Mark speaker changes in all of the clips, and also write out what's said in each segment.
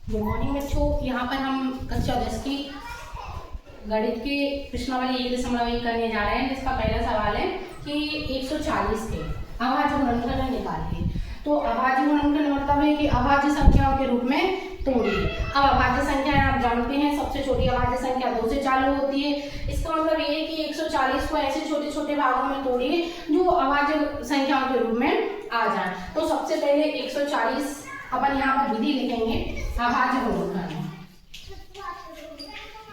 Speaker 1: Good morning बच्चों। यहाँ पर हम कक्षा 10 की गणित के प्रश्नावली 1.1 करने जा रहे हैं, जिसका पहला सवाल है कि 140 के अभाज्य गुणनखंड निकालिए। तो अभाज्य गुणनखंड मतलब है कि अभाज्य संख्याओं के रूप में तोड़िए। अब अभाज्य संख्याएं आप जानते हैं, सबसे छोटी अभाज्य संख्या 2 से चालू होती है। इसका मतलब ये है कि 140 को ऐसे छोटे छोटे भागों में तोड़िए जो अभाज्य संख्याओं के रूप में आ जाए। तो सबसे पहले 140 अपन यहाँ पर विधि लिखेंगे, अभाज्य गुणनखंड,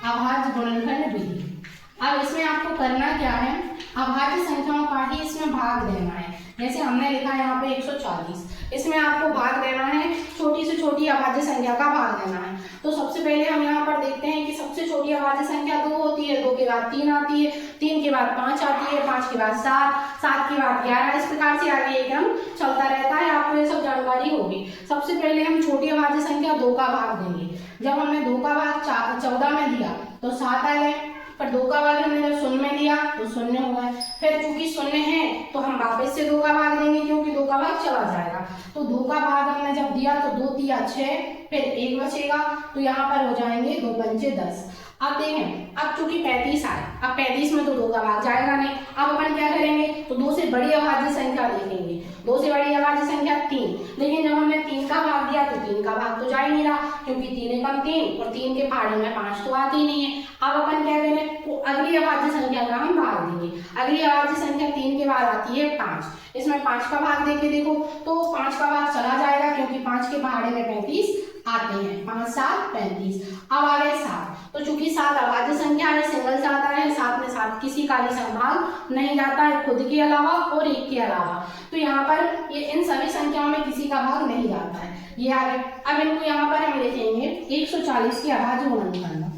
Speaker 1: अभाज्य गुणनखंड विधि। अब इसमें आपको करना क्या है, अभाज्य संख्याओं का ही इसमें भाग देना है। जैसे हमने लिखा है यहाँ पे 140, इसमें आपको भाग देना है, छोटी से छोटी अभाज्य संख्या का भाग देना है। तो सबसे पहले हम यहाँ पर देखते हैं कि सबसे छोटी अभाज्य संख्या 2 होती है, 2 के बाद 3 आती है, 3 के बाद 5 आती है, 5 के बाद 7, 7 के बाद 11, इस प्रकार से आगे एकदम चलता रहता है। आपको ये सब जानकारी होगी। सबसे पहले हम छोटी अभाज्य संख्या 2 का भाग देंगे। जब हमने 2 का भाग 14 में दिया तो 7 आ गए, पर 2 का भाग हमने जब शून्य में दिया तो शून्य हो गए। फिर चूंकि शून्य है तो हम वापस से 2 का भाग देंगे, क्योंकि 2 का भाग चला जाएगा। तो 2 का भाग हमने जब दिया तो 2 तिया 6, फिर 1 बचेगा, तो यहाँ पर हो जाएंगे 2 पंचे 10। अब देखें, अब चूंकि 35 आए, अब 35 में तो 2 का भाग जाएगा नहीं। अब अपन क्या करेंगे, तो 2 से बड़ी अभाज्य संख्या देखेंगे। 2 से बड़ी अभाज्य संख्या 3, लेकिन जब हमने 3 का भाग दिया तो 3 का भाग तो जा ही नहीं रहा, क्योंकि 3 एकम 3 और 3 के पहाड़े में 5 तो आते ही नहीं है। अब अपन क्या करें, तो अगली अभाज्य संख्या का हम भाग देंगे। अगली अभाज्य संख्या 3 के बाद आती है 5। इसमें 5 का भाग देके देखो तो 5 का भाग चला जाएगा, क्योंकि 5 के पहाड़े में 35 आते हैं। 5 7 35। अब आ गए 7, तो चूंकि 7 अभाज्य संख्या है, सिंगल से आता है, 7 में 7 किसी का भी भाग नहीं जाता है, खुद के अलावा और 1 के अलावा। तो यहाँ पर ये इन सभी संख्याओं में किसी का भाग नहीं जाता है। ये आ गए। अब इनको यहाँ पर हम लिखेंगे 140 के अभाज्य गुणनखंड।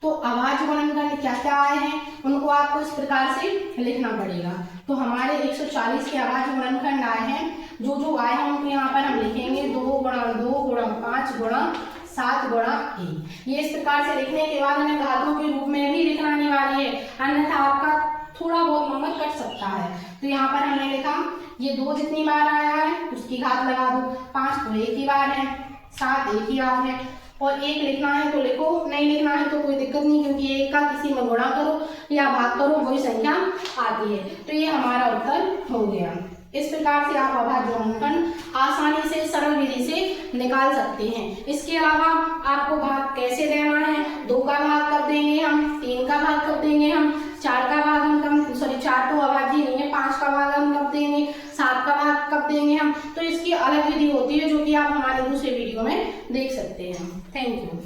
Speaker 1: तो अभाज्य गुणनखंड क्या क्या आए हैं उनको आपको इस प्रकार से लिखना पड़ेगा। तो हमारे 140 के अभाज्य गुणनखंड आए हैं, जो जो आए हैं उनको यहाँ पर हम लिखेंगे 2 गुणा 2 गुणा 5 गुणा 7 गुणा 1। ये इस प्रकार से लिखने के बाद हमें घातों के रूप में भी लिखना अनिवार्य है, अन्यथा आपका थोड़ा बहुत नंबर कट सकता है। तो यहाँ पर हमने लिखा, ये 2 जितनी बार आया है उसकी घात लगा दो, 5 तो एक ही बार है, 7 एक ही बार है, और 1 लिखना है तो लिखो, नहीं लिखना है तो कोई दिक्कत नहीं, क्योंकि 1 का किसी में गुणा करो या भाग करो वही संख्या आती है। तो ये हमारा उत्तर हो गया। इस प्रकार से आप अभाज्य गुणनखंड आसानी से सरल विधि से निकाल सकते हैं। इसके अलावा आपको भाग कैसे देना है, 2 का भाग कब देंगे हम, 3 का भाग कब देंगे हम, 4 का भाग हम कब, सॉरी 4 तो अभाज्य नहीं है, 5 का भाग हम कब देंगे, 7 का भाग कब देंगे हम। तो इसकी अलग विधि होती है, जो कि आप हमारे दूसरे वीडियो में देख सकते हैं। Thank you.